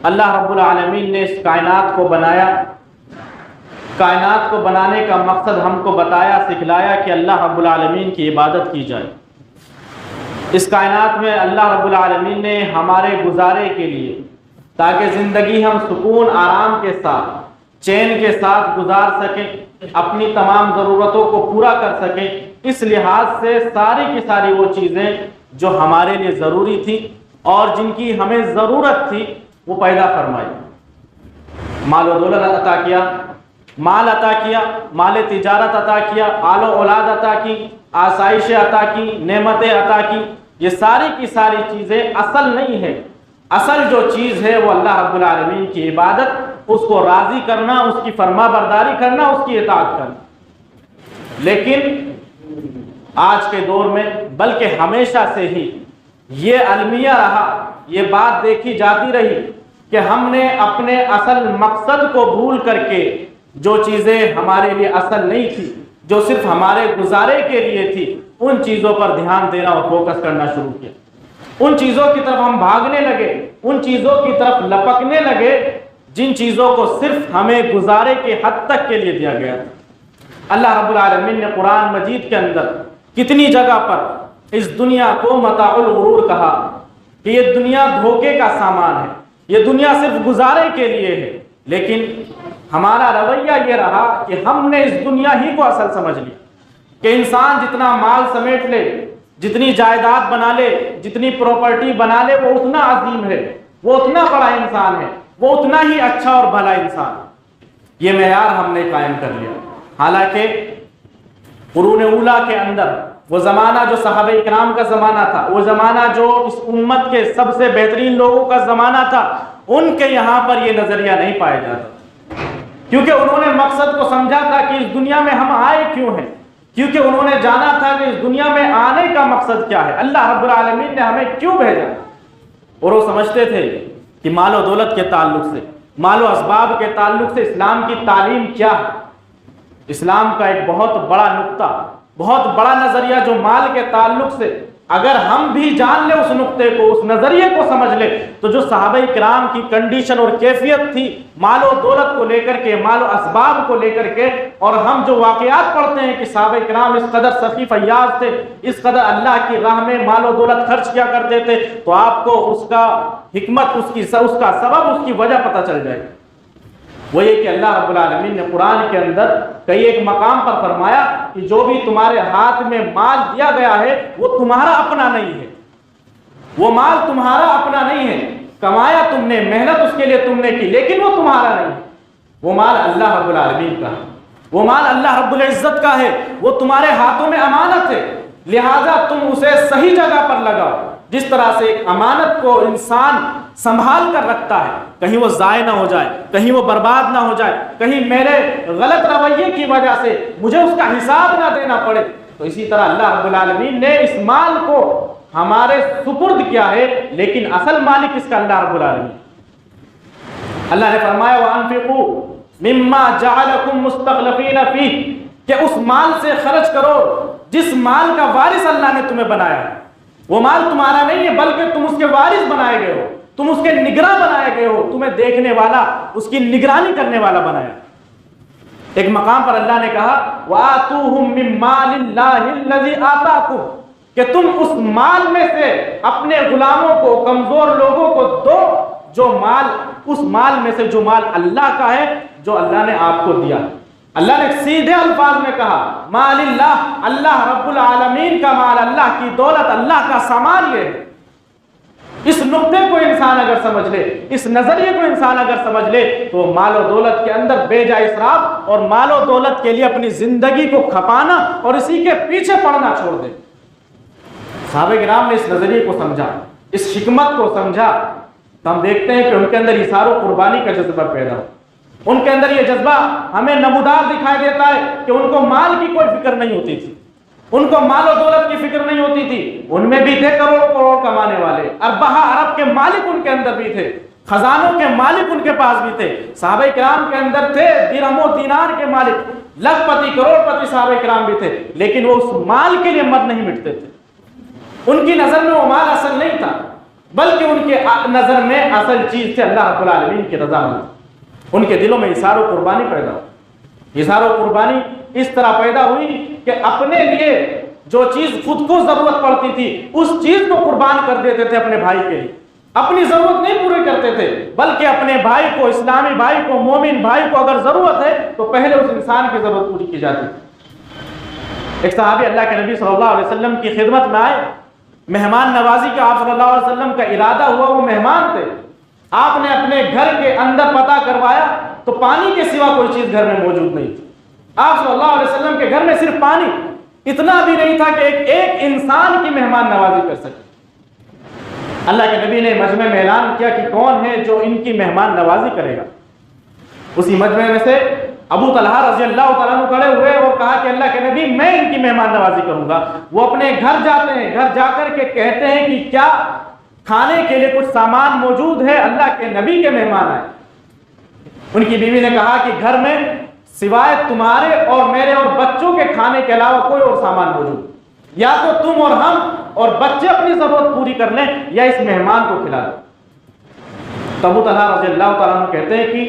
اللہ رب العالمین نے اس کائنات کو بنایا، کائنات کو بنانے کا مقصد ہم کو بتایا، سکھلایا کہ اللہ رب العالمین کی عبادت کی جائے۔ اس کائنات میں اللہ رب العالمین نے ہمارے گزارے کے لیے، تاکہ زندگی ہم سکون آرام کے ساتھ، چین کے ساتھ گزار سکیں، اپنی تمام ضرورتوں کو پورا کر سکیں، اس لحاظ سے ساری کی ساری وہ چیزیں جو ہمارے لیے ضروری تھی اور جن کی ہمیں ضرورت تھی وہ پیدا فرمائی۔ مال و دولت عطا کیا، مال عطا کیا، مال تجارت عطا کیا، آل و اولاد عطا کی، آسائشیں عطا کی، نعمتیں عطا کی۔ یہ ساری کی ساری چیزیں اصل نہیں ہے، اصل جو چیز ہے وہ اللہ رب العالمین کی عبادت، اس کو راضی کرنا، اس کی فرما برداری کرنا، اس کی اطاعت کرنا۔ لیکن آج کے دور میں، بلکہ ہمیشہ سے ہی یہ المیہ رہا، یہ بات دیکھی جاتی رہی کہ ہم نے اپنے اصل مقصد کو بھول کر کے جو چیزیں ہمارے لیے اصل نہیں تھی، جو صرف ہمارے گزارے کے لیے تھی، ان چیزوں پر دھیان دینا اور فوکس کرنا شروع کیا۔ ان چیزوں کی طرف ہم بھاگنے لگے، ان چیزوں کی طرف لپکنے لگے جن چیزوں کو صرف ہمیں گزارے کے حد تک کے لیے دیا گیا تھا۔ اللہ رب العالمین نے قرآن مجید کے اندر کتنی جگہ پر اس دنیا کو متاع الغرور کہا کہ یہ دنیا دھوکے کا سامان ہے، یہ دنیا صرف گزارے کے لیے ہے۔ لیکن ہمارا رویہ یہ رہا کہ ہم نے اس دنیا ہی کو اصل سمجھ لیا کہ انسان جتنا مال سمیٹ لے، جتنی جائیداد بنا لے، جتنی پراپرٹی بنا لے، وہ اتنا عظیم ہے، وہ اتنا بڑا انسان ہے، وہ اتنا ہی اچھا اور بھلا انسان۔ یہ معیار ہم نے قائم کر لیا، حالانکہ قرون اولیٰ کے اندر وہ زمانہ جو صحابہ اکرام کا زمانہ تھا، وہ زمانہ جو اس امت کے سب سے بہترین لوگوں کا زمانہ تھا، ان کے یہاں پر یہ نظریہ نہیں پایا جاتا، کیونکہ انہوں نے مقصد کو سمجھا تھا کہ اس دنیا میں ہم آئے کیوں ہیں، کیونکہ انہوں نے جانا تھا کہ اس دنیا میں آنے کا مقصد کیا ہے، اللہ رب العالمین نے ہمیں کیوں بھیجا۔ اور وہ سمجھتے تھے کہ مال و دولت کے تعلق سے، مال و اسباب کے تعلق سے اسلام کی تعلیم کیا ہے۔ اسلام کا ایک بہت بڑا نقطہ، بہت بڑا نظریہ جو مال کے تعلق سے، اگر ہم بھی جان لیں اس نقطے کو، اس نظریے کو سمجھ لیں، تو جو صحابہ کرام کی کنڈیشن اور کیفیت تھی مال و دولت کو لے کر کے، مال و اسباب کو لے کر کے، اور ہم جو واقعات پڑھتے ہیں کہ صحابہ کرام اس قدر سخی فیاض تھے، اس قدر اللہ کی راہ میں مال و دولت خرچ کیا کرتے تھے، تو آپ کو اس کا حکمت، اس کا سبب، اس کی وجہ پتہ چل جائے۔ وہ یہ کہ اللہ رب العالمین نے قرآن کے اندر کئی ایک مقام پر فرمایا کہ جو بھی تمہارے ہاتھ میں مال دیا گیا ہے وہ تمہارا اپنا نہیں ہے، وہ مال تمہارا اپنا نہیں ہے، کمایا تم نے، محنت اس کے لیے تم نے کی، لیکن وہ تمہارا نہیں ہے، وہ مال اللہ رب العالمین کا ہے، وہ مال اللہ رب العزت کا ہے، وہ تمہارے ہاتھوں میں امانت ہے، لہٰذا تم اسے صحیح جگہ پر لگاؤ۔ جس طرح سے ایک امانت کو انسان سنبھال کر رکھتا ہے، کہیں وہ ضائع نہ ہو جائے، کہیں وہ برباد نہ ہو جائے، کہیں میرے غلط رویے کی وجہ سے مجھے اس کا حساب نہ دینا پڑے، تو اسی طرح اللہ رب العالمین نے اس مال کو ہمارے سپرد کیا ہے، لیکن اصل مالک اس کا اللہ رب العالمین۔ اللہ نے فرمایا وَأَنفِقُوا مِمَّا جَعَلَكُمْ مُسْتَخْلَفِينَ فِيهِ، کہ اس مال سے خرچ کرو جس مال کا وارث اللہ نے تمہیں بنایا ہے۔ وہ مال تمہارا نہیں ہے بلکہ تم اس کے وارث بنائے گئے ہو، تم اس کے نگراں بنائے گئے ہو، تمہیں دیکھنے والا، اس کی نگرانی کرنے والا بنایا۔ ایک مقام پر اللہ نے کہا وَآتُوهُم مِّن مَّالِ اللَّهِ الَّذِي آتَاكُمْ، کہ تم اس مال میں سے اپنے غلاموں کو، کمزور لوگوں کو دو، جو مال، اس مال میں سے جو مال اللہ کا ہے، جو اللہ نے آپ کو دیا۔ اللہ نے سیدھے الفاظ میں کہا مال اللہ، اللہ رب العالمین کا مال، اللہ کی دولت، اللہ کا سامان یہ ہے۔ اس نقطے کو انسان اگر سمجھ لے، اس نظریے کو انسان اگر سمجھ لے، تو مال و دولت کے اندر بے جا اسراف اور مال و دولت کے لیے اپنی زندگی کو کھپانا اور اسی کے پیچھے پڑنا چھوڑ دے۔ صحابہ کرام نے اس نظریے کو سمجھا، اس حکمت کو سمجھا، تو ہم دیکھتے ہیں کہ ان کے اندر اثار و قربانی کا جذبہ پیدا ہو۔ ان کے اندر یہ جذبہ ہمیں نمودار دکھائی دیتا ہے کہ ان کو مال کی کوئی فکر نہیں ہوتی تھی، ان کو مال و دولت کی فکر نہیں ہوتی تھی۔ ان میں بھی تھے کروڑ کروڑ کمانے والے، اربہ ارب کے مالک ان کے اندر بھی تھے، خزانوں کے مالک ان کے پاس بھی تھے۔ صحابہ کرام کے اندر تھے درہم و دینار کے مالک، لاکھ پتی کروڑ پتی صحابہ کرام بھی تھے، لیکن وہ اس مال کے لیے مر نہیں مٹتے تھے۔ ان کی نظر میں وہ مال اصل نہیں تھا، بلکہ ان کے نظر میں اصل چیز تھے اللہ رب العالمین کی رضامندی۔ ان کے دلوں میں ایثار و قربانی پیدا ہوئی۔ ایثار و قربانی اس طرح پیدا ہوئی کہ اپنے لیے جو چیز خود کو ضرورت پڑتی تھی اس چیز کو قربان کر دیتے تھے اپنے بھائی کے لیے۔ اپنی ضرورت نہیں پوری کرتے تھے بلکہ اپنے بھائی کو، اسلامی بھائی کو، مومن بھائی کو اگر ضرورت ہے تو پہلے اس انسان کی ضرورت پوری کی جاتی تھی۔ ایک صحابی اللہ کے نبی صلی اللہ علیہ وسلم کی خدمت میں آئے، مہمان نوازی کا آپ صلی اللہ علیہ وسلم کا ارادہ ہوا، وہ مہمان تھے، آپ نے اپنے گھر کے اندر پتہ کروایا تو پانی کے سوا کوئی چیز گھر میں موجود نہیں تھی۔ آپ صلی اللہ علیہ وسلم کے گھر میں صرف پانی، اتنا بھی نہیں تھا کہ ایک انسان کی مہمان نوازی کر سکے۔ اللہ کے نبی نے مجمع میں اعلان کیا کہ کون ہے جو ان کی مہمان نوازی کرے گا۔ اسی مجمع میں سے ابو طلحہ رضی اللہ تعالیٰ عنہ کھڑے ہوئے اور کہا کہ اللہ کے نبی میں ان کی مہمان نوازی کروں گا۔ وہ اپنے گھر جاتے ہیں، گھر جا کر کے کہتے ہیں کہ کیا کھانے کے لیے کچھ سامان موجود ہے؟ اللہ کے نبی کے مہمان آئے۔ ان کی بیوی نے کہا کہ گھر میں سوائے تمہارے اور میرے اور بچوں کے کھانے کے علاوہ کوئی اور سامان موجود، یا تو تم اور ہم اور بچے اپنی ضرورت پوری کر لیں یا اس مہمان کو کھلا دیں۔ تو ابو طلحہ رضی اللہ تعالیٰ عنہ کہتے ہیں کہ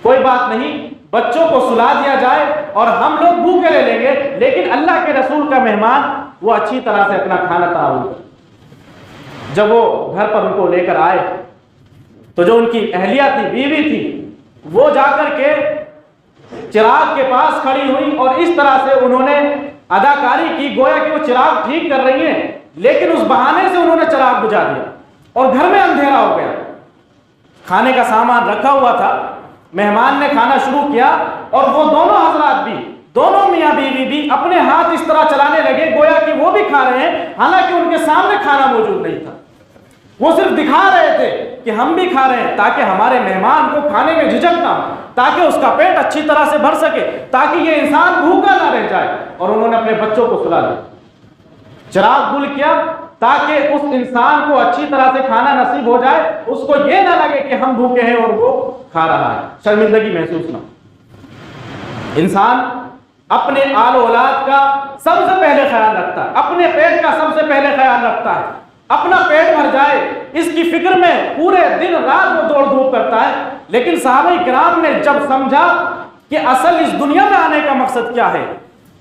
کوئی بات نہیں، بچوں کو سلا دیا جائے اور ہم لوگ بھوکے رہ لیں گے، لیکن اللہ کے رسول کا مہمان وہ اچھی طرح سے اپنا کھانا تناول کرے۔ جب وہ گھر پر ان کو لے کر آئے تو جو ان کی اہلیہ تھی، بیوی تھی، وہ جا کر کے چراغ کے پاس کھڑی ہوئی اور اس طرح سے انہوں نے اداکاری کی گویا کہ وہ چراغ ٹھیک کر رہی ہیں، لیکن اس بہانے سے انہوں نے چراغ بجھا دیا اور گھر میں اندھیرا ہو گیا۔ کھانے کا سامان رکھا ہوا تھا، مہمان نے کھانا شروع کیا اور وہ دونوں حضرات بھی، دونوں میاں بیوی بھی اپنے ہاتھ اس طرح چلانے لگے گویا کہ وہ بھی کھا رہے ہیں، حالانکہ ان کے سامنے کھانا موجود نہیں تھا۔ وہ صرف دکھا رہے تھے کہ ہم بھی کھا رہے ہیں تاکہ ہمارے مہمان کو کھانے میں جھجک نہ ہو، تاکہ اس کا پیٹ اچھی طرح سے بھر سکے، تاکہ یہ انسان بھوکا نہ رہ جائے۔ اور انہوں نے اپنے بچوں کو سلا دیا، چراغ گل کیا تاکہ اس انسان کو اچھی طرح سے کھانا نصیب ہو جائے، اس کو یہ نہ لگے کہ ہم بھوکے ہیں اور وہ کھا رہا ہے، شرمندگی محسوس نہ ہو۔ انسان اپنے آل و اولاد کا سب سے پہلے خیال رکھتا ہے، اپنے پیٹ کا سب سے پہلے خیال رکھتا ہے، اپنا پیٹ بھر جائے اس کی فکر میں پورے دن رات وہ دوڑ دھوپ کرتا ہے۔ لیکن صحابہ کرام نے جب سمجھا کہ اصل اس دنیا میں آنے کا مقصد کیا ہے،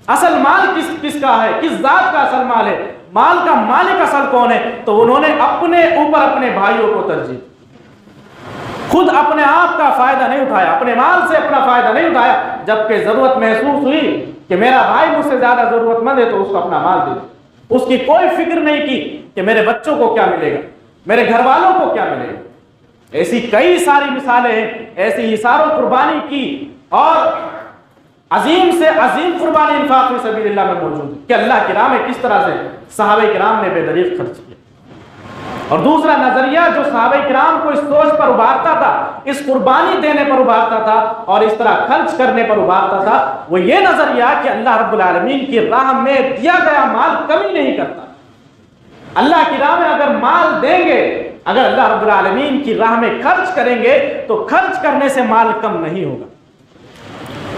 اصل مال کس کا ہے، کس ذات کا اصل مال ہے، مال کا مالک اصل کون ہے، تو انہوں نے اپنے اوپر اپنے بھائیوں کو ترجیح، خود اپنے آپ کا فائدہ نہیں اٹھایا، اپنے مال سے اپنا فائدہ نہیں اٹھایا، جبکہ ضرورت محسوس ہوئی کہ میرا بھائی مجھ سے زیادہ ضرورت مند ہے تو اس کو اپنا مال دے دیا۔ اس کی کوئی فکر نہیں کی کہ میرے بچوں کو کیا ملے گا، میرے گھر والوں کو کیا ملے گا۔ ایسی کئی ساری مثالیں ہیں ایسی ایثار و قربانی کی اور عظیم سے عظیم قربانی انفاق فی سبیل اللہ میں موجود ہے کہ اللہ کی راہ میں کس طرح سے صحابہ کرام نے بے دریغ خرچ کیا۔ اور دوسرا نظریہ جو صحابہ کرام کو اس سوچ پر ابھارتا تھا، اس قربانی دینے پر ابھارتا تھا اور اس طرح خرچ کرنے پر ابھارتا تھا، وہ یہ نظریہ کہ اللہ رب العالمین کی راہ میں دیا گیا مال کمی نہیں کرتا۔ اللہ کی راہ میں اگر مال دیں گے، اگر اللہ رب العالمین کی راہ میں خرچ کریں گے تو خرچ کرنے سے مال کم نہیں ہوگا۔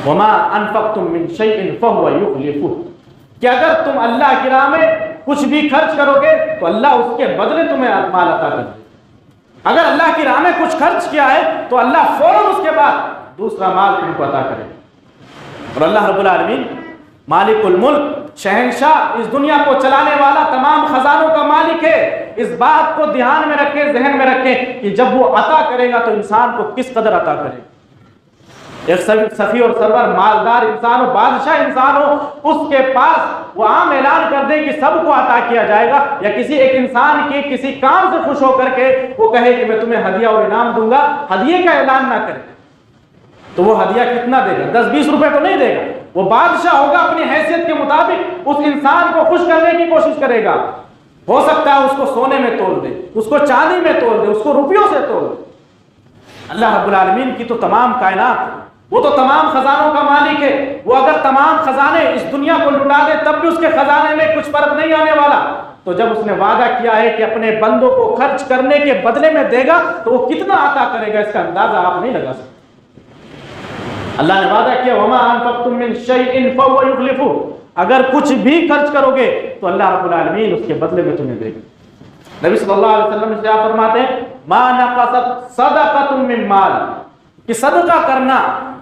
وَمَا أَنفَقْتُم مِّن شَيْءٍ فَهُوَ يُخْلِفُهُ، کہ اگر تم اللہ کی راہ میں کچھ بھی خرچ کرو گے تو اللہ اس کے بدلے تمہیں مال عطا کرے گا۔ اگر اللہ کی راہ میں کچھ خرچ کیا ہے تو اللہ فوراً اس کے بعد دوسرا مال تم کو عطا کرے گا۔ اور اللہ رب العالمین مالک الملک، شہنشاہ، اس دنیا کو چلانے والا، تمام خزانوں کا مالک ہے۔ اس بات کو دھیان میں رکھیں، ذہن میں رکھیں کہ جب وہ عطا کرے گا تو انسان کو کس قدر عطا کرے گا۔ ایک سفی اور سرور مالدار انسان ہو، بادشاہ انسان ہو، اس کے پاس وہ عام اعلان کر دے کہ سب کو عطا کیا جائے گا، یا کسی ایک انسان کی کسی کام سے خوش ہو کر کے وہ کہے کہ میں تمہیں ہدیہ اور انعام دوں گا، ہدیے کا اعلان نہ کرے تو وہ ہدیہ کتنا دے گا؟ 10-20 روپے تو نہیں دے گا۔ وہ بادشاہ ہوگا، اپنی حیثیت کے مطابق اس انسان کو خوش کرنے کی کوشش کرے گا۔ ہو سکتا ہے اس کو سونے میں تول دے، اس کو چاندی میں تول دے، اس کو روپیوں سے تول دے۔ اللہ رب العالمین کی تو تمام کائنات، وہ تو تمام خزانوں کا مالک ہے۔ وہ اگر تمام خزانے اس دنیا کو لٹا دے تب بھی اس کے خزانے میں کچھ فرق نہیں آنے والا۔ تو جب اس نے وعدہ کیا ہے کہ اپنے بندوں کو خرچ کرنے کے بدلے میں دے گا تو وہ کتنا عطا کرے گا، اس کا اندازہ آپ نہیں لگا سکتے۔ اللہ نے وعدہ کیا وَمَا أَنفَقْتُم مِّن شَيْءٍ فَهُوَ يُخْلِفُهُ، اگر کچھ بھی خرچ کرو گے تو اللہ رب العالمین اس کے بدلے میں تمہیں دے گا۔ نبی صلی اللہ علیہ وسلم سے آپ فرماتے ہیں ما نقصت صدقۃ من مال، کہ صدقہ کرنا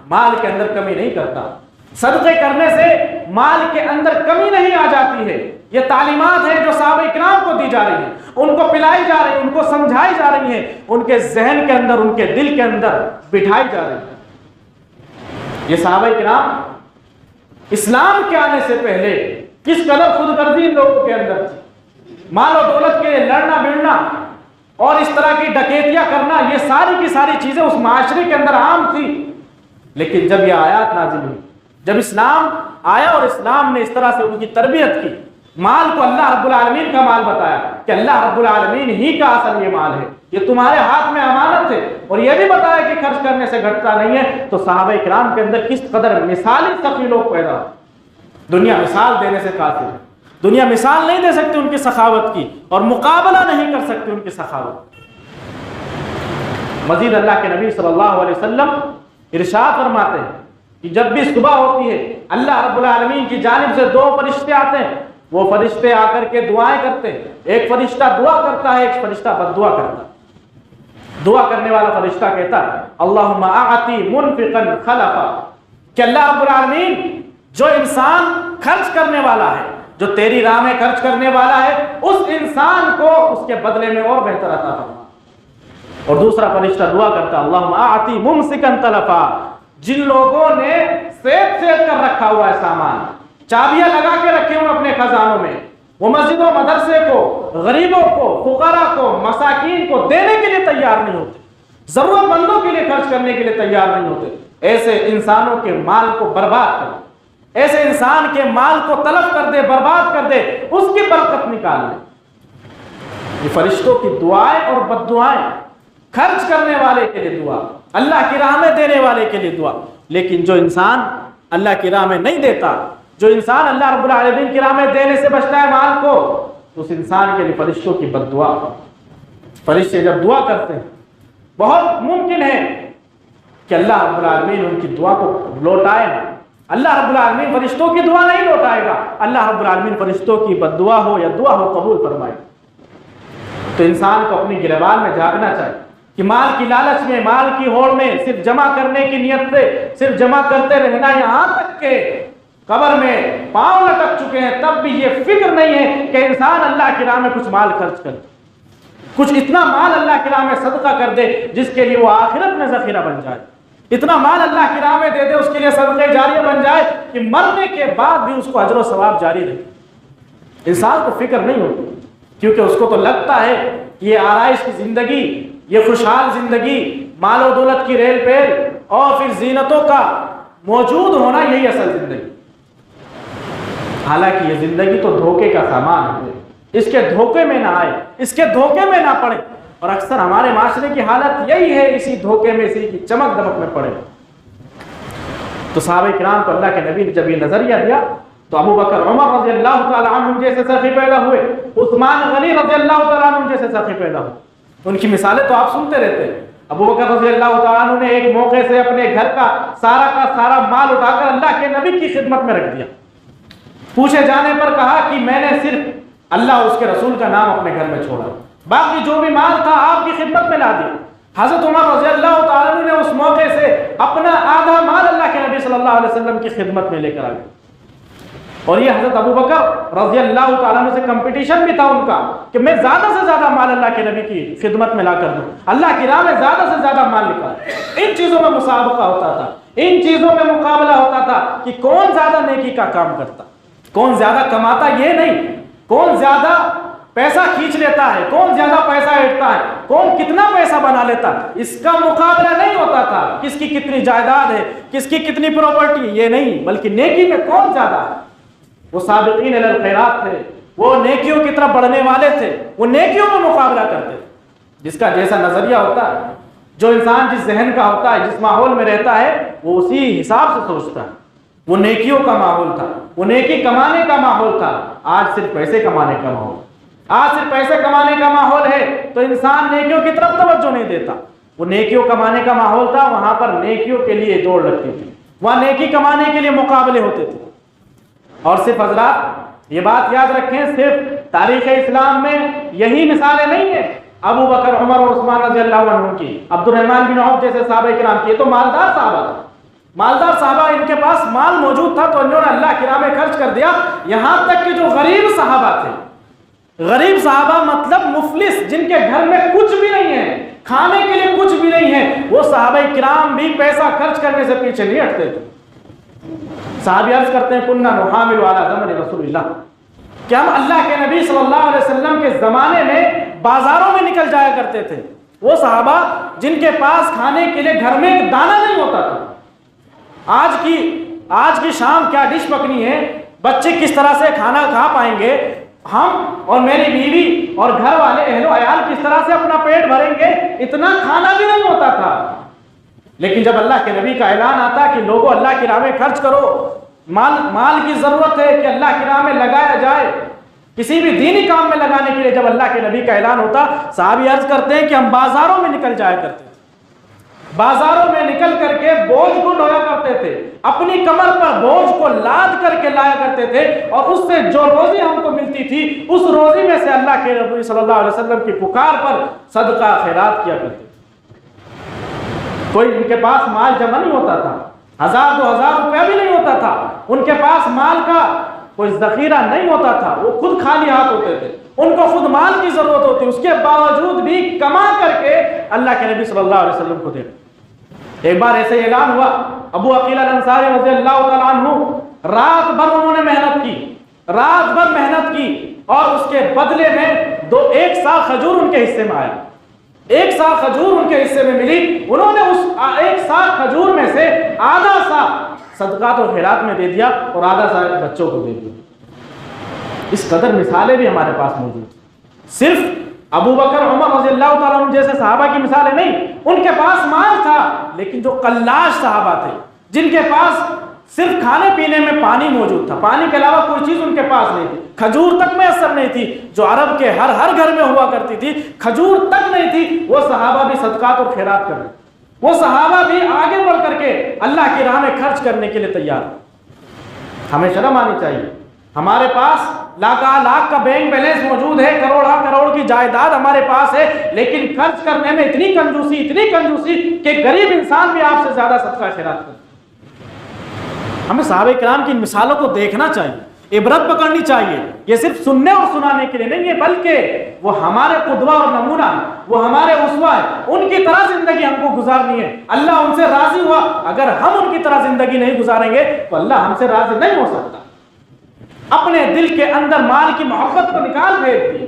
مال کے اندر کمی نہیں کرتا، صدقے کرنے سے مال کے اندر کمی نہیں آ جاتی ہے۔ یہ تعلیمات ہیں جو صحابہ اکرام کو دی جا رہی ہیں، ان کو پلائی جا رہی ہیں، ان کو سمجھائی جا رہی ہیں، ان کے ذہن کے اندر، ان کے دل کے اندر بٹھائی جا رہی ہیں۔ یہ صحابہ اکرام اسلام کے آنے سے پہلے کس قدر خود غرضی ان لوگوں کے اندر تھی، مال و دولت کے لیے لڑنا بڑنا اور اس طرح کی ڈکیتیاں کرنا، یہ ساری کی ساری چیزیں اس معاشرے کے اندر عام تھی۔ لیکن جب یہ آیات نازل ہوئی، جب اسلام آیا اور اسلام نے اس طرح سے ان کی تربیت کی، مال کو اللہ رب العالمین کا مال بتایا کہ اللہ رب العالمین ہی کا اصل یہ مال ہے، یہ تمہارے ہاتھ میں امانت ہے، اور یہ بھی بتایا کہ خرچ کرنے سے گھٹتا نہیں ہے، تو صحابہ کرام کے اندر کس قدر مثالی سخی لوگ پیدا ہو۔ دنیا مثال دینے سے قاصر ہے، دنیا مثال نہیں دے سکتی ان کی سخاوت کی، اور مقابلہ نہیں کر سکتی ان کی سخاوت۔ مزید اللہ کے نبی صلی اللہ علیہ وسلم ارشاد فرماتے ہیں کہ جب بھی صبح ہوتی ہے اللہ رب العالمین کی جانب سے دو فرشتے آتے ہیں، وہ فرشتے آ کر کے دعائیں کرتے ہیں، ایک فرشتہ دعا کرتا ہے، ایک فرشتہ بد دعا کرتا ہے۔ دعا کرنے والا فرشتہ کہتا ہے اللہم اعطی منفقا خلفا، کہ اللہ رب العالمین جو انسان خرچ کرنے والا ہے، جو تیری راہ میں خرچ کرنے والا ہے، اس انسان کو اس کے بدلے میں اور بہتر عطا فرما۔ اور دوسرا فرشتہ دعا کرتا اللہم اعطی ممسکا تلفا، جن لوگوں نے سیب کر رکھا ہوا ہے سامان، چابیاں لگا کے رکھے ہوئے اپنے خزانوں میں، وہ مسجد و مدرسے کو، غریبوں کو، فقراء کو، مساکین کو دینے کے لیے تیار نہیں ہوتے، ضرورت مندوں کے لیے خرچ کرنے کے لیے تیار نہیں ہوتے، ایسے انسانوں کے مال کو برباد کر دے، ایسے انسان کے مال کو تلف کر دے، برباد کر دے، اس کی برکت نکال لے۔ یہ فرشتوں کی دعائیں اور بد دعائیں، خرچ کرنے والے کے لیے دعا، اللہ کی راہ میں دینے والے کے لیے دعا، لیکن جو انسان اللہ کی راہ میں نہیں دیتا، جو انسان اللہ رب العالمین کی راہ میں دینے سے بچتا ہے مال کو، تو اس انسان کے لیے فرشتوں کی بد دعا۔ فرشتے جب دعا کرتے ہیں، بہت ممکن ہے کہ اللہ رب العالمین ان کی دعا کو لوٹائے نہ، اللہ رب العالمین فرشتوں کی دعا نہیں لوٹائے گا، اللہ رب العالمین فرشتوں کی بد دعا ہو یا دعا ہو قبول فرمائے۔ تو انسان کو اپنی گریبان میں جھانکنا چاہیے کہ مال کی لالچ میں، مال کی ہوڑ میں، صرف جمع کرنے کی نیت سے صرف جمع کرتے رہنا، یہاں تک کہ قبر میں پاؤں لٹک چکے ہیں تب بھی یہ فکر نہیں ہے کہ انسان اللہ کی راہ میں کچھ مال خرچ کر دے، کچھ اتنا مال اللہ کی راہ میں صدقہ کر دے جس کے لیے وہ آخرت میں ذخیرہ بن جائے، اتنا مال اللہ کی راہ میں دے دے اس کے لیے صدقہ جاریہ بن جائے کہ مرنے کے بعد بھی اس کو اجر و ثواب جاری رہے۔ انسان کو فکر نہیں ہوتی، کیونکہ اس کو تو لگتا ہے کہ یہ آرائش کی زندگی، یہ خوشحال زندگی، مال و دولت کی ریل پیل اور پھر زینتوں کا موجود ہونا، یہی اصل زندگی۔ حالانکہ یہ زندگی تو دھوکے کا سامان ہے، اس کے دھوکے میں نہ آئے، اس کے دھوکے میں نہ پڑے، اور اکثر ہمارے معاشرے کی حالت یہی ہے، اسی دھوکے میں، اسی کی چمک دمک میں پڑے۔ تو صحابہ کرام کو اللہ کے نبی نے جب یہ نظریہ دیا تو ابو بکر عمر رضی اللہ تعالی عنہ جیسے سخی پیدا ہوئے، عثمان غنی رضی اللہ تعالی عنہ جیسے سخی پیدا ہوئے۔ ان کی مثالیں تو آپ سنتے رہتے ہیں۔ ابو بکر رضی اللہ تعالیٰ عنہ نے ایک موقع سے اپنے گھر کا سارا مال اٹھا کر اللہ کے نبی کی خدمت میں رکھ دیا، پوچھے جانے پر کہا کہ میں نے صرف اللہ اور اس کے رسول کا نام اپنے گھر میں چھوڑا، باقی جو بھی مال تھا آپ کی خدمت میں لا دیا۔ حضرت عمر رضی اللہ تعالیٰ عنہ نے اس موقع سے اپنا آدھا مال اللہ کے نبی صلی اللہ علیہ وسلم کی خدمت میں لے کر آ گئے، اور یہ حضرت ابو بکر رضی اللہ تعالیٰ عنہ سے کمپٹیشن بھی تھا ان کا کہ میں زیادہ سے زیادہ مال اللہ کے نبی کی خدمت میں لا کر دوں، اللہ کی راہ میں زیادہ سے زیادہ مال نکال۔ ان چیزوں میں مسابقہ ہوتا تھا، ان چیزوں میں مقابلہ ہوتا تھا کہ کون زیادہ نیکی کا کام کرتا، کون زیادہ کماتا، یہ نہیں کون زیادہ پیسہ کھینچ لیتا ہے، کون زیادہ پیسہ ہٹتا ہے، کون کتنا پیسہ بنا لیتا، اس کا مقابلہ نہیں ہوتا تھا کس کی کتنی جائیداد ہے، کس کی کتنی پراپرٹی، یہ نہیں، بلکہ نیکی میں کون زیادہ ہے۔ وہ سابقین الی الخیرات تھے، وہ نیکیوں کی طرف بڑھنے والے تھے، وہ نیکیوں میں مقابلہ کرتے تھے۔ جس کا جیسا نظریہ ہوتا ہے، جو انسان جس ذہن کا ہوتا ہے، جس ماحول میں رہتا ہے، وہ اسی حساب سے سوچتا ہے۔ وہ نیکیوں کا ماحول تھا، وہ نیکی کمانے کا ماحول تھا، آج صرف پیسے کمانے کا ماحول، آج صرف پیسے کمانے کا ماحول ہے تو انسان نیکیوں کی طرف توجہ نہیں دیتا۔ وہ نیکیوں کمانے کا ماحول تھا، وہاں پر نیکیوں کے لیے دوڑ لگتی تھی، وہاں نیکی کمانے کے لیے مقابلے ہوتے تھے۔ اور صرف حضرات یہ بات یاد رکھیں، صرف تاریخ اسلام میں یہی مثالیں نہیں ہیں ابو بکر، عمر اور عثمان رضی اللہ عنہ کی، عبد الرحمن بن عوف جیسے صحابہ کرام کی، تو مالدار صحابہ تھے، مالدار صحابہ، ان کے پاس مال موجود تھا تو انہوں نے اللہ کی راہ میں خرچ کر دیا۔ یہاں تک کہ جو غریب صحابہ تھے، غریب صحابہ مطلب مفلس، جن کے گھر میں کچھ بھی نہیں ہے، کھانے کے لیے کچھ بھی نہیں ہے، وہ صحابہ کرام بھی پیسہ خرچ کرنے سے پیچھے نہیں ہٹتے تھے۔ صحابی عرض کرتے ہیں کننا نحامل علی زمن رسول اللہ، کہ ہم اللہ کے نبی صلی اللہ علیہ وسلم کے زمانے میں بازاروں میں نکل جایا کرتے تھے۔ وہ صحابہ جن کے پاس کھانے کے لیے گھر میں ایک دانہ نہیں ہوتا تھا، آج کی شام کیا ڈش پکنی ہے، بچے کس طرح سے کھانا کھا پائیں گے، ہم اور میری بیوی اور گھر والے اہل و عیال کس طرح سے اپنا پیٹ بھریں گے، اتنا کھانا بھی نہیں ہوتا تھا۔ لیکن جب اللہ کے نبی کا اعلان آتا کہ لوگوں اللہ کی راہ میں خرچ کرو، مال کی ضرورت ہے کہ اللہ کی راہ میں لگایا جائے، کسی بھی دینی کام میں لگانے کے لیے جب اللہ کے نبی کا اعلان ہوتا، صحابی عرض کرتے ہیں کہ ہم بازاروں میں نکل جایا کرتے تھے، بازاروں میں نکل کر کے بوجھ کو ڈھویا کرتے تھے، اپنی کمر پر بوجھ کو لاد کر کے لایا کرتے تھے، اور اس سے جو روزی ہم کو ملتی تھی اس روزی میں سے اللہ کے نبی صلی اللہ علیہ وسلم کی پکار پر صدقہ خیرات کیا کرتے تھے۔ کوئی ان کے پاس مال جمع نہیں ہوتا تھا، 1000-2000 روپیہ بھی نہیں ہوتا تھا، ان کے پاس مال کا کوئی ذخیرہ نہیں ہوتا تھا، وہ خود خالی ہاتھ ہوتے تھے، ان کو خود مال کی ضرورت ہوتی، اس کے باوجود بھی کما کر کے اللہ کے نبی صلی اللہ علیہ وسلم کو دیتے۔ ایک بار ایسے اعلان ہوا، ابو عقیل الانصاری رضی اللہ تعالیٰ عنہ رات بھر انہوں نے رات بھر محنت کی، اور اس کے بدلے میں ایک سا کھجور ان کے حصے میں آیا، ایک سا کھجور ان کے حصے میں ملی، انہوں نے اس ایک سا کھجور میں سے آدھا سا صدقات و خیرات میں دے دیا اور آدھا سا بچوں کو دے دیا۔ اس قدر مثالیں بھی ہمارے پاس موجود ہیں۔ صرف ابو بکر، عمر رضی اللہ تعالیٰ عنہ جیسے صحابہ کی مثالیں نہیں، ان کے پاس مال تھا، لیکن جو قلاش صحابہ تھے، جن کے پاس صرف کھانے پینے میں پانی موجود تھا، پانی کے علاوہ کوئی چیز ان کے پاس نہیں تھی، کھجور تک میسر نہیں تھی، جو عرب کے ہر گھر میں ہوا کرتی تھی، کھجور تک نہیں تھی، وہ صحابہ بھی صدقات اور خیرات کر رہے، وہ صحابہ بھی آگے بڑھ کر کے اللہ کی راہ میں خرچ کرنے کے لیے تیار۔ ہمیں شرم آنی چاہیے، ہمارے پاس لاکھ کا بینک بیلنس موجود ہے، کروڑ کی جائیداد ہمارے پاس ہے، لیکن خرچ کرنے میں اتنی کنجوسی کہ غریب انسان بھی آپ سے زیادہ صدقہ خیرات کرتا۔ ہمیں صحابہ کرام کی مثالوں کو دیکھنا چاہیے، عبرت پکڑنی چاہیے، یہ صرف سننے اور سنانے کے لیے نہیں ہے، بلکہ وہ ہمارے قدوہ اور نمونہ، وہ ہمارے اسوہ ہے، ان کی طرح زندگی ہم کو گزارنی ہے۔ اللہ ان سے راضی ہوا، اگر ہم ان کی طرح زندگی نہیں گزاریں گے تو اللہ ہم سے راضی نہیں ہو سکتا۔ اپنے دل کے اندر مال کی محبت کو نکال پھینک دی،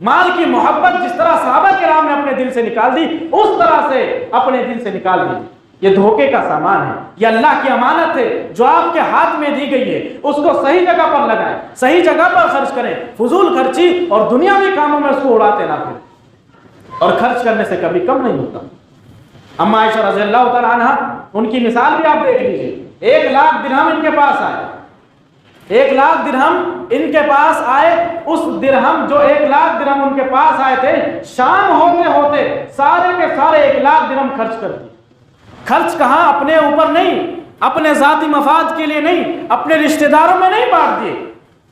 مال کی محبت جس طرح صحابہ کرام نے اپنے دل سے نکال دی، اس طرح سے اپنے دل سے نکال دی۔ یہ دھوکے کا سامان ہے، یہ اللہ کی امانت ہے جو آپ کے ہاتھ میں دی گئی ہے، اس کو صحیح جگہ پر لگائیں، صحیح جگہ پر خرچ کریں، فضول خرچی اور دنیاوی کاموں میں اس کو اڑاتے نہ پھریں، اور خرچ کرنے سے کبھی کم نہیں ہوتا۔ اما عائشہ رضی اللہ تعالیٰ عنہ، ان کی مثال بھی آپ دیکھ لیجیے، 1 لاکھ درہم ان کے پاس آئے، 1 لاکھ درہم ان کے پاس آئے، اس درہم جو 1 لاکھ درہم ان کے پاس آئے تھے، شام ہوتے ہوتے سارے کے سارے 1 لاکھ درہم خرچ کر دیے۔ خرچ کہاں؟ اپنے اوپر نہیں، اپنے ذاتی مفاد کے لیے نہیں، اپنے رشتہ داروں میں نہیں بانٹ دیے،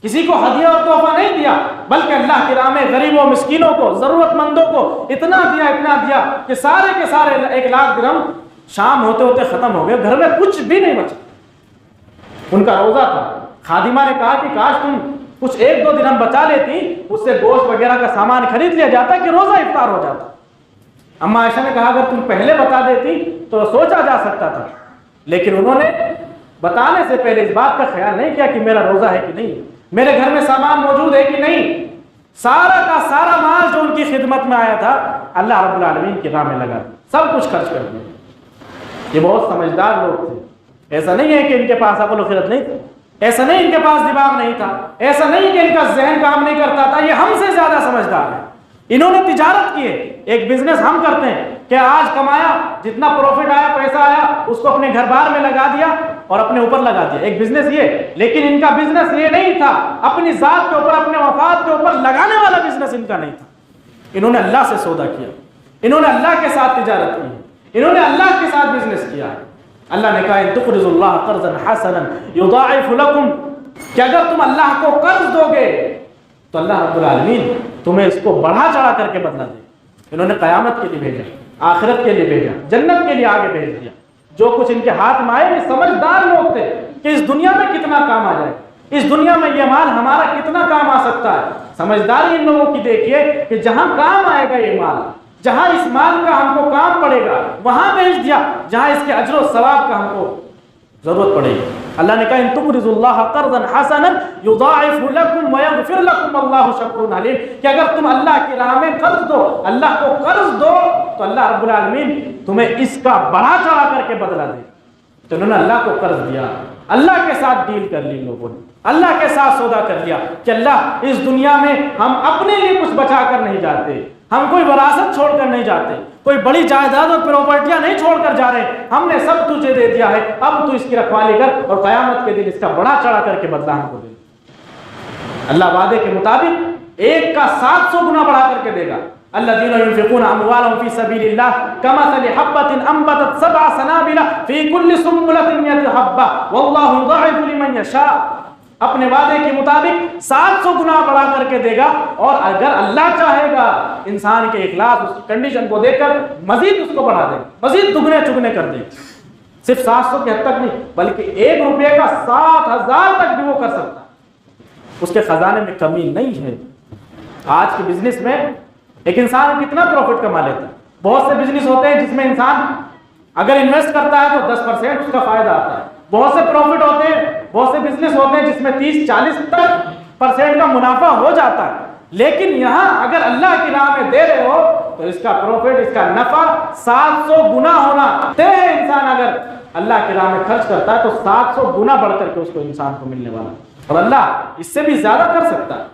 کسی کو ہدیہ اور تحفہ نہیں دیا، بلکہ اللہ کی راہ میں غریبوں مسکینوں کو، ضرورت مندوں کو اتنا دیا کہ سارے کے سارے 1 لاکھ درہم شام ہوتے ہوتے ختم ہو گئے، گھر میں کچھ بھی نہیں بچا۔ ان کا روزہ تھا، خادمہ نے کہا کہ کاش تم کچھ 1-2 درہم بچا لیتی، اس سے گوشت وغیرہ کا سامان خرید لیا جاتا کہ روزہ افطار ہو جاتا۔ اما عائشہ نے کہا اگر تم پہلے بتا دیتی تو سوچا جا سکتا تھا، لیکن انہوں نے بتانے سے پہلے اس بات کا خیال نہیں کیا کہ میرا روزہ ہے کہ نہیں، میرے گھر میں سامان موجود ہے کہ نہیں۔ سارا کا سارا مال جو ان کی خدمت میں آیا تھا، اللہ رب العالمین کی راہ میں لگا، سب کچھ خرچ کر دیا۔ یہ بہت سمجھدار لوگ تھے، ایسا نہیں ہے کہ ان کے پاس عقل و خرد نہیں تھی، ایسا نہیں ان کے پاس دماغ نہیں تھا، ایسا نہیں کہ ان کا ذہن کام نہیں کرتا تھا، یہ ہم سے زیادہ سمجھدار ہے۔ انہوں نے تجارت کی ہے، ایک بزنس ہم کرتے ہیں کہ آج کمایا، جتنا پروفٹ آیا، پیسہ آیا، اس کو اپنے گھر بار میں لگا دیا اور اپنے اوپر لگا دیا، ایک بزنس یہ۔ لیکن ان کا بزنس یہ نہیں تھا، اپنی ذات کے اوپر، اپنے مفاد کے اوپر لگانے والا بزنس ان کا نہیں تھا۔ انہوں نے اللہ سے سودا کیا، انہوں نے اللہ کے ساتھ تجارت کی، انہوں نے اللہ کے ساتھ بزنس کیا۔ اللہ نے کہا ان تقرضوا اللہ قرضا حسنا یضاعف لكم کہ اگر تم اللہ کو قرض دو گے تو اللہ رب العالمین تمہیں اس کو بڑھا چڑھا کر کے بدلا دے. انہوں نے قیامت کے لیے بھیجا, آخرت کے لیے بھیجا, جنت کے لیے آگے بھیج دیا. جو کچھ ان کے ہاتھ میں آئے, سمجھدار لوگ تھے کہ اس دنیا میں کتنا کام آ جائے, اس دنیا میں یہ مال ہمارا کتنا کام آ سکتا ہے. سمجھداری ان لوگوں کی دیکھیے کہ جہاں کام آئے گا یہ مال, جہاں اس مال کا ہم کو کام پڑے گا وہاں بھیج دیا, جہاں اس کے اجر و ثواب کا ہم کو ضرورت پڑے گی. اللہ نے کہا ان تقرضوا اللہ قرضا حسنا یضاعف لكم ويغفر لكم والله شکور علیم, کہ اگر تم اللہ کی راہ میں قرض دو, اللہ کو قرض دو, تو اللہ رب العالمین تمہیں اس کا بڑھا چڑھا کر کے بدلہ دے. تو انہوں نے اللہ کو قرض دیا, اللہ کے ساتھ ڈیل کر لی لوگوں نے, اللہ کے ساتھ سودا کر لیا کہ اللہ اس دنیا میں ہم اپنے لیے کچھ بچا کر نہیں جاتے, ہم کوئی وراثت چھوڑ کر نہیں جاتے, کوئی بڑی جائیداد اور پراپرٹیاں نہیں چھوڑ کر جا رہے, ہم نے سب تجھے دے دیا ہے, اب تو اس کی رکھوالی کر اور قیامت کے دن اس کا بڑا چڑھا کر کے بدلہ ہم کو دے. اللہ وعدے کے مطابق ایک کا 700 گنا بڑھا کر کے دے گا. الذين ينفقون اموالهم في سبيل الله كمثل حبة انبتت 7 سنابل في كل سنبلة 100 حبة والله يضاعف لمن يشاء. اپنے وعدے کے مطابق 700 گنا بڑھا کر کے دے گا, اور اگر اللہ چاہے گا انسان کے اخلاص اس کی کنڈیشن کو دیکھ کر مزید اس کو بڑھا دے گا, مزید دگنے چگنے کر دے گا. صرف 700 کے حد تک نہیں بلکہ 1 روپے کا 7,000 تک بھی وہ کر سکتا. اس کے خزانے میں کمی نہیں ہے. آج کے بزنس میں ایک انسان کتنا پروفٹ کما لیتا ہے. بہت سے بزنس ہوتے ہیں جس میں انسان اگر انویسٹ کرتا ہے تو 10% اس کا فائدہ آتا ہے. بہت سے پروفٹ ہوتے ہیں, بہت سے بزنس ہوتے ہیں جس میں 30-40% کا منافع ہو جاتا ہے. لیکن یہاں اگر اللہ کی راہ میں دے رہے ہو تو اس کا پروفٹ, اس کا نفع 700 گنا ہونا طے ہے. انسان اگر اللہ کی راہ میں خرچ کرتا ہے تو 700 گنا بڑھ کر کے اس کو انسان کو ملنے والا, اور اللہ اس سے بھی زیادہ کر سکتا ہے.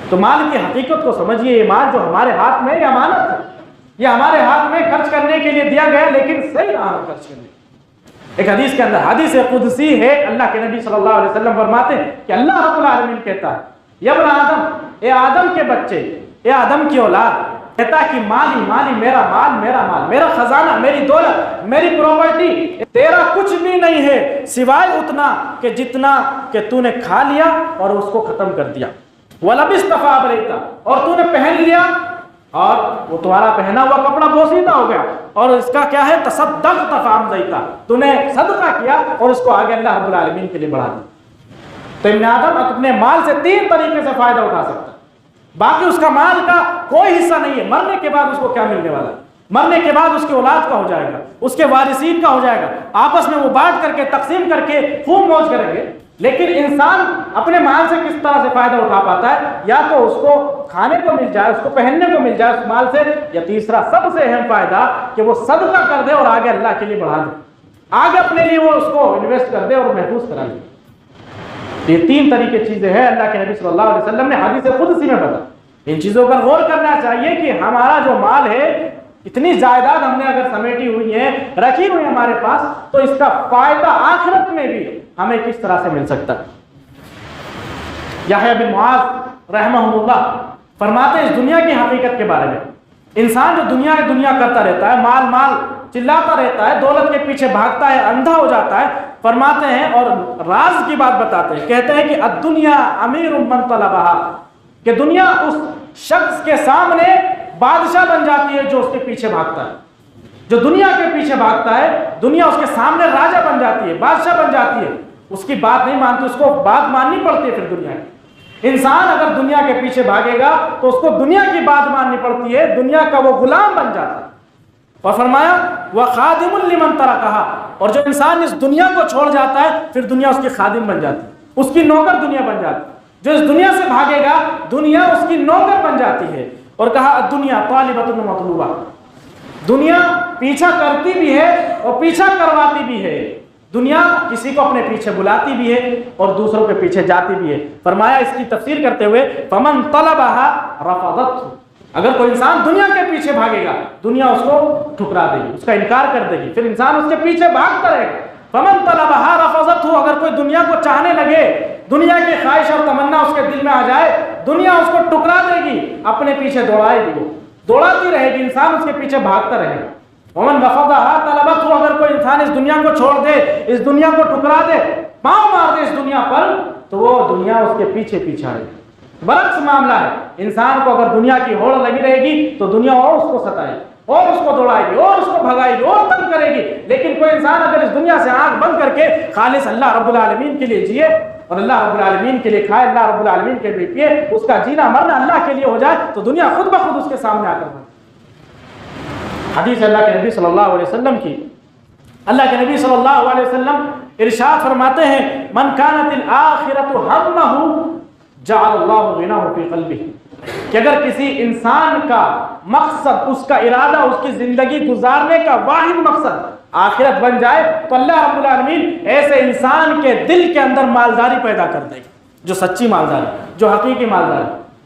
تو مال کی حقیقت کو سمجھیے. یہ مال جو ہمارے ہاتھ میں, یہ امانت ہے, یہ ہمارے ہاتھ میں خرچ کرنے کے لیے دیا گیا, لیکن صحیح راہ میں خرچ کرنے. ایک حدیث کے اندر, حدیث قدسی ہے, اللہ کے نبی صلی اللہ علیہ وسلم فرماتے ہیں کہ اللہ رب العالمین کہتا ہے, یا ابن آدم, اے آدم کے بچے, اے آدم کی اولاد, کہتا ہے کہ مالی مالی, میرا مال میرا مال, میرا خزانہ, میری دولت, میری پراپرٹی, تیرا کچھ بھی نہیں ہے سوائے اتنا کہ جتنا کہ تو نے کھا لیا اور اس کو ختم کر دیا. وَلَبِسْتَ فَأَبْلَيْتَ, اور تو نے پہن لیا اور وہ تمہارا پہنا ہوا کپڑا بوسیدہ ہو گیا, اور اس کا کیا ہے تصدقت فأمضيت, تو نے صدقہ کیا اور اس کو آگے اللہ رب العالمین کے لیے بڑھا دیا. تو ابن آدم اپنے مال سے 3 طریقے سے فائدہ اٹھا سکتا ہے. باقی اس کا مال کا کوئی حصہ نہیں ہے. مرنے کے بعد اس کو کیا ملنے والا ہے, مرنے کے بعد اس کے اولاد کا ہو جائے گا, اس کے وارثین کا ہو جائے گا, آپس میں وہ بانٹ کر کے تقسیم کر کے خوب موج کریں گے. لیکن انسان اپنے مال سے کس طرح سے فائدہ اٹھا پاتا ہے, یا تو اس کو کھانے کو مل جائے, اس کو پہننے کو مل جائے اس مال سے, یا تیسرا سب سے اہم فائدہ کہ وہ صدقہ کر دے اور آگے اللہ کے لیے بڑھا دے, آگے اپنے لیے وہ اس کو انویسٹ کر دے اور محفوظ کرا دے. یہ 3 طریقے چیزیں ہیں اللہ کے نبی صلی اللہ علیہ وسلم نے حدیث قدسی میں بتایا. ان چیزوں پر غور کرنا چاہیے کہ ہمارا جو مال ہے, اتنی جائیداد ہم نے اگر سمیٹی ہوئی ہے, رکھی ہوئی ہمارے پاس, تو اس کا فائدہ آخرت میں بھی ہمیں کس طرح سے مل سکتا ہے. یحییٰ بن معاذ رحمہ اللہ فرماتے ہیں اس دنیا کی حقیقت کے بارے میں, انسان جو دنیا کرتا رہتا ہے, مال مال چلاتا رہتا ہے, دولت کے پیچھے بھاگتا ہے, اندھا ہو جاتا ہے. فرماتے ہیں اور راز کی بات بتاتے ہیں, کہتے ہیں کہ الدنیا امیر من طلبها, کہ دنیا اس شخص کے سامنے بادشاہ بن جاتی ہے جو اس کے پیچھے بھاگتا ہے. جو دنیا کے پیچھے بھاگتا ہے, دنیا اس کے سامنے راجہ بن جاتی ہے, بادشاہ بن جاتی ہے. اس کی بات نہیں مانتی, اس کو بات ماننی پڑتی ہے. پھر دنیا کی انسان اگر دنیا کے پیچھے بھاگے گا تو اس کو دنیا کی بات ماننی پڑتی ہے, دنیا کا وہ غلام بن جاتا ہے. اور فرمایا وَخَادِمٌ لِمَنْ تَرَكَهَا, اور جو انسان اس دنیا کو چھوڑ جاتا ہے پھر دنیا اس کی خادم بن جاتی ہے, اس کی نوکر دنیا بن جاتی ہے. جو اس دنیا سے بھاگے گا دنیا اس کی نوکر بن جاتی ہے. اور کہا الدنیا طالبۃ مطلوبہ, دنیا پیچھا کرتی بھی ہے اور پیچھا کرواتی بھی ہے. دنیا کسی کو اپنے پیچھے بلاتی بھی ہے اور دوسروں کے پیچھے جاتی بھی ہے. فرمایا اس کی تفسیر کرتے ہوئے فمن طلبها رفضته, اگر کوئی انسان دنیا کے پیچھے بھاگے گا دنیا اس کو ٹھکرا دے گی, اس کا انکار کر دے گی, پھر انسان اس کے پیچھے بھاگتا رہے گا. فمن طلبها رفضته, اگر کوئی دنیا کو چاہنے لگے, دنیا کی خواہش اور تمنا اس کے دل میں آ جائے, دنیا اس کو ٹکرا دے گی, اپنے پیچھے دوڑائے گی, وہ دوڑاتی رہے گی, انسان اس کے پیچھے بھاگتا رہے گا. ومن رفضها طلبته, اگر کوئی انسان اس دنیا کو چھوڑ دے, اس دنیا کو ٹکرا دے, پاؤں مار دے اس دنیا پر تو وہ دنیا اس کے پیچھے پیچھے آئے. برعکس معاملہ ہے. انسان کو اگر دنیا کی ہوڑ لگی رہے گی تو دنیا اور اس کو ستائے گی اور اس کو دوڑائے گی اور اس کو بھگائے گی اور تنگ کرے گی. لیکن کوئی انسان اگر اس دنیا سے آنکھ بند کر کے خالص اللہ رب العالمین کے لیے جیے اور اللہ رب العالمین کے لیے کھائے, اللہ رب العالمین کے لیے پیے, اس کا جینا مرنا اللہ کے لیے ہو جائے تو دنیا خود بخود اس کے سامنے آ کر بنے. حدیث اللہ کے نبی صلی اللہ علیہ وسلم کی, اللہ کے نبی صلی اللہ علیہ وسلم ارشاد فرماتے ہیں من کانت الآخرۃ ہمہ جعل اللہ غناہ فی قلبہ, کہ اگر کسی انسان کا مقصد, اس کا ارادہ, اس کی زندگی گزارنے کا واحد مقصد آخرت بن جائے تو اللہ رب العالمین ایسے انسان کے دل کے اندر مالداری پیدا کر دے گا, جو سچی مالداری, جو حقیقی مالداری.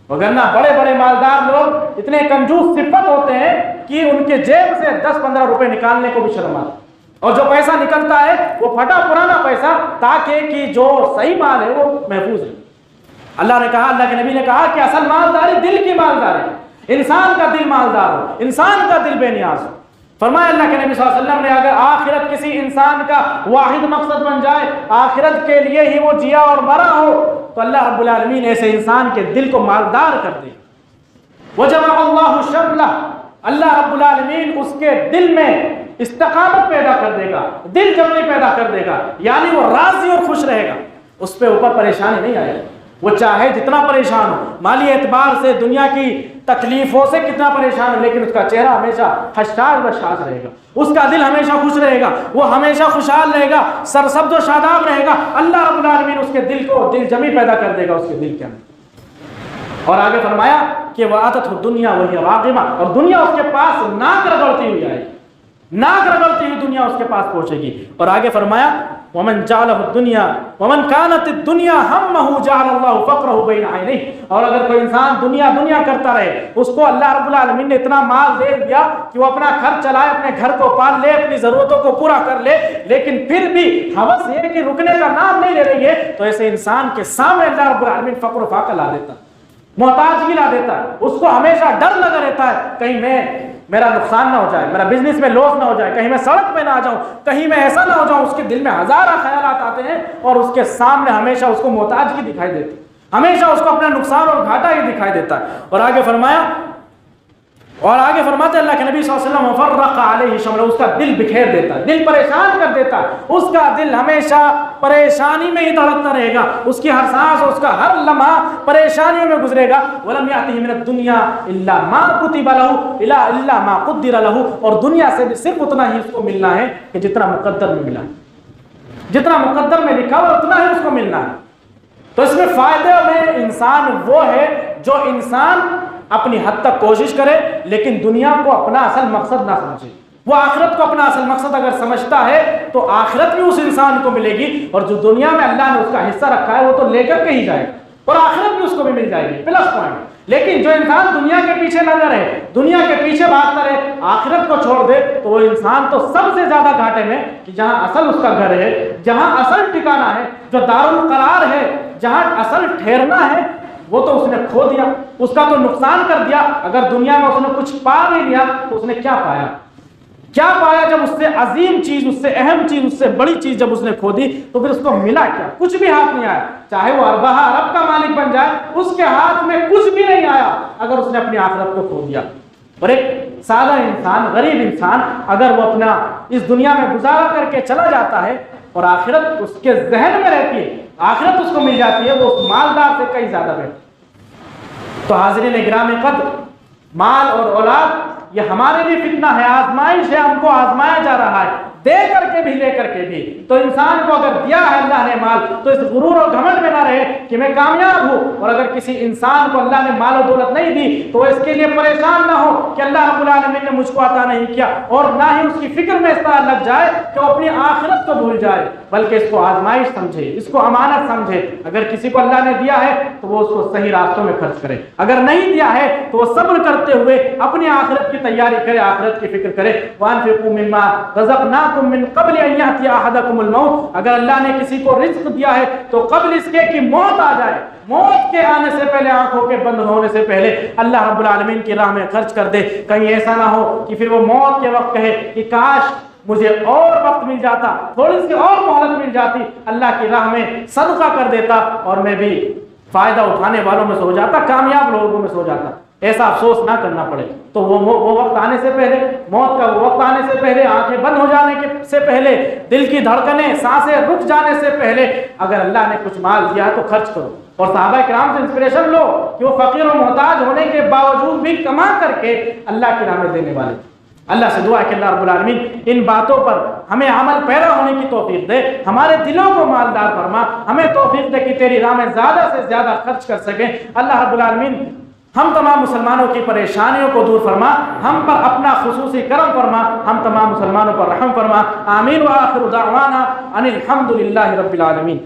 وگرنہ بڑے بڑے مالدار لوگ اتنے کنجوس صفت ہوتے ہیں کہ ان کے جیب سے 10-15 روپے نکالنے کو بھی شرم آتی, اور جو پیسہ نکلتا ہے وہ پھٹا پرانا پیسہ, تاکہ کہ جو صحیح مال ہے وہ محفوظ ہے. اللہ نے کہا, اللہ کے نبی نے کہا کہ اصل مالداری دل کی مالداری, انسان کا دل مالدار ہو, انسان کا دل بے نیاز ہو. فرمایا اللہ کے نبی صلی اللہ علیہ وسلم نے اگر آخرت کسی انسان کا واحد مقصد بن جائے, آخرت کے لیے ہی وہ جیا اور مرا ہو, تو اللہ رب العالمین ایسے انسان کے دل کو مالدار کر دے. وَجَمَعَ اللَّهُ شَمْلَهُ, اللہ رب العالمین اس کے دل میں استقامت پیدا کر دے گا, دل جمعی پیدا کر دے گا, یعنی وہ راضی اور خوش رہے گا, اس پہ اوپر پریشانی نہیں آئے گی. وہ چاہے جتنا پریشان ہو, مالی اعتبار سے, دنیا کی تکلیفوں سے کتنا پریشان ہو, لیکن اس کا چہرہ ہمیشہ حشاش بشاش رہے گا, اس کا دل ہمیشہ خوش رہے گا, وہ ہمیشہ خوشحال رہے گا, سرسبز و شاداب رہے گا. اللہ رب العالمین اس کے دل کو دل جمی پیدا کر دے گا اس کے دل کے اندر. اور آگے فرمایا کہ وَآتَتْهُ الدُّنْيَا وَهِيَ رَاغِمَةٌ, اور دنیا اس کے پاس ناک رگڑتی ہوئی آئے گی, ناک رگڑتی ہوئی دنیا اس کے پاس پہنچے گی. اور آگے فرمایا وَمَنْ جَعَلَهُ الدُّنْيَا وَمَنْ كَانَتِ الدُّنْيَا هَمَّهُ جَعَلَ اللَّهُ فَقْرَهُ بَيْنَ عَيْنَيْهِ, اور اگر کوئی انسان دنیا دنیا کرتا رہے, اس کو اللہ رب العالمین نے اتنا مال دے دیا کہ وہ اپنا گھر چلائے, اپنے گھر کو پال لے, اپنی ضرورتوں کو پورا کر لے, لیکن پھر بھی ہوس یہ کہ رکنے کا نام نہیں لے رہی ہے, تو ایسے انسان کے سامنے اللہ رب العالمین فقر و فاقہ لا دیتا, محتاجگی لا دیتا ہے. اس کو ہمیشہ ڈر لگا رہتا ہے کہیں میرا نقصان نہ ہو جائے, میرا بزنس میں لاس نہ ہو جائے, کہیں میں سڑک پہ نہ آ جاؤں, کہیں میں ایسا نہ ہو جاؤں. اس کے دل میں ہزارہ خیالات آتے ہیں اور اس کے سامنے ہمیشہ اس کو محتاجگی دکھائی دیتی, ہمیشہ اس کو اپنا نقصان اور گھاٹا ہی دکھائی دیتا ہے. اور آگے فرمایا, اور آگے فرماتے اللہ کے نبی صلی اللہ علیہ وسلم وفرق علیہ شملہ, اس کا دل بکھیر دیتا ہے, دل پریشان کر دیتا ہے, اس کا دل ہمیشہ پریشانی میں ہی دھڑکتا رہے گا, اس کی ہر سانس, اس کا ہر لمحہ پریشانیوں میں گزرے گا. ولم یاتہ من الدنیا الا ما کتب له الا ما قدر له, اور دنیا سے بھی صرف اتنا ہی اس کو ملنا ہے کہ جتنا مقدر میں ملا, جتنا مقدر میں لکھا ہوا اتنا ہی اس کو ملنا ہے. تو اس میں فائدے میں انسان وہ ہے جو انسان اپنی حد تک کوشش کرے لیکن دنیا کو اپنا اصل مقصد نہ سمجھے. وہ آخرت کو اپنا اصل مقصد اگر سمجھتا ہے تو آخرت بھی اس انسان کو ملے گی, اور جو دنیا میں اللہ نے اس کا حصہ رکھا ہے وہ تو لے کر کے ہی جائے اور آخرت بھی اس کو بھی مل جائے گی, پلس پوائنٹ. لیکن جو انسان دنیا کے پیچھے لگا رہے, دنیا کے پیچھے بھاگتا رہے, آخرت کو چھوڑ دے, تو وہ انسان تو سب سے زیادہ گھاٹے میں, کہ جہاں اصل اس کا گھر ہے, جہاں اصل ٹھکانہ ہے, جو دارالقرار ہے, جہاں اصل ٹھہرنا ہے, وہ تو اس نے کھو دیا, اس کا تو نقصان کر دیا. اگر دنیا میں اس نے کچھ پا نہیں لیا تو اس نے کیا پایا, کیا پایا؟ جب اس سے عظیم چیز, اس سے اہم چیز, اس سے بڑی چیز جب اس نے کھو دی تو پھر اس کو ملا کیا؟ کچھ بھی ہاتھ نہیں آیا. چاہے وہ اربہ ارب کا مالک بن جائے, اس کے ہاتھ میں کچھ بھی نہیں آیا اگر اس نے اپنی آخرت کو کھو دیا. اور ایک سادہ انسان, غریب انسان, اگر وہ اپنا اس دنیا میں گزارا کر کے چلا جاتا ہے اور آخرت اس کے ذہن میں رہتی ہے, آخرت اس کو مل جاتی ہے, وہ اس مالدار سے کئی زیادہ بہتر. تو حاضرین گرامی قدر, مال اور اولاد یہ ہمارے لیے فتنہ ہے, آزمائش ہے, ہم کو آزمایا جا رہا ہے, دے کر کے بھی لے کر کے بھی. تو انسان کو اگر دیا ہے اللہ نے مال تو اس غرور اور گھمنڈ میں نہ رہے کہ میں کامیاب ہوں, اور اگر کسی انسان کو اللہ نے مال و دولت نہیں دی تو اس کے لیے پریشان نہ ہو کہ اللہ رب العالمین نے مجھ کو عطا نہیں کیا, اور نہ ہی اس کی فکر میں اس طرح لگ جائے کہ وہ اپنی آخرت کو بھول جائے, بلکہ اس کو آزمائش سمجھے, اس کو امانت سمجھے. اگر کسی کو اللہ نے دیا ہے تو وہ اس کو صحیح راستوں میں خرچ کرے, اگر نہیں دیا ہے تو وہ صبر کرتے ہوئے اپنی آخرت کی تیاری کرے, آخرت کی فکر کرے. وَأَنفِقُوا مِمَّا رَزَقْنَاكُم مِّن قَبْلِ أَن يَأْتِيَ أَحَدَكُمُ الْمَوْتُ, اگر اللہ نے کسی کو رزق دیا ہے تو قبل اس کے کہ موت آ جائے, موت کے آنے سے پہلے, آنکھوں کے بند ہونے سے پہلے اللہ رب العالمین کی راہ میں خرچ کر دے. کہیں ایسا نہ ہو کہ پھر وہ موت کے وقت کہے کہ کاش مجھے اور وقت مل جاتا، تھوڑی سی اور مہلت مل جاتی، اللہ کی راہ میں صدقہ کر دیتا اور میں بھی فائدہ اٹھانے والوں میں سے ہو جاتا، کامیاب لوگوں میں سے ہو جاتا۔ ایسا افسوس نہ کرنا پڑے۔ تو وہ وقت آنے سے پہلے، موت کا وہ وقت آنے سے پہلے، آنکھیں بند ہو جانے سے پہلے، دل کی دھڑکنیں سانسیں رک جانے سے پہلے اگر اللہ نے کچھ مال دیا ہے تو خرچ کرو۔ اور صحابہ کرام سے انسپریشن لو کہ وہ فقیر و محتاج ہونے کے باوجود بھی کما کر کے اللہ کی راہ میں دینے والے تھے۔ اللہ سے دعا ہے کہ اللہ رب العالمین ان باتوں پر ہمیں عمل پیرا ہونے کی توفیق دے، ہمارے دلوں کو مالدار فرما، ہمیں توفیق دے کہ تیری راہ میں زیادہ سے زیادہ خرچ کر سکیں۔ اللہ رب العالمین ہم تمام مسلمانوں کی پریشانیوں کو دور فرما، ہم پر اپنا خصوصی کرم فرما، ہم تمام مسلمانوں پر رحم فرما۔ آمین۔ وآخر دعوانا ان الحمد للہ رب العالمین۔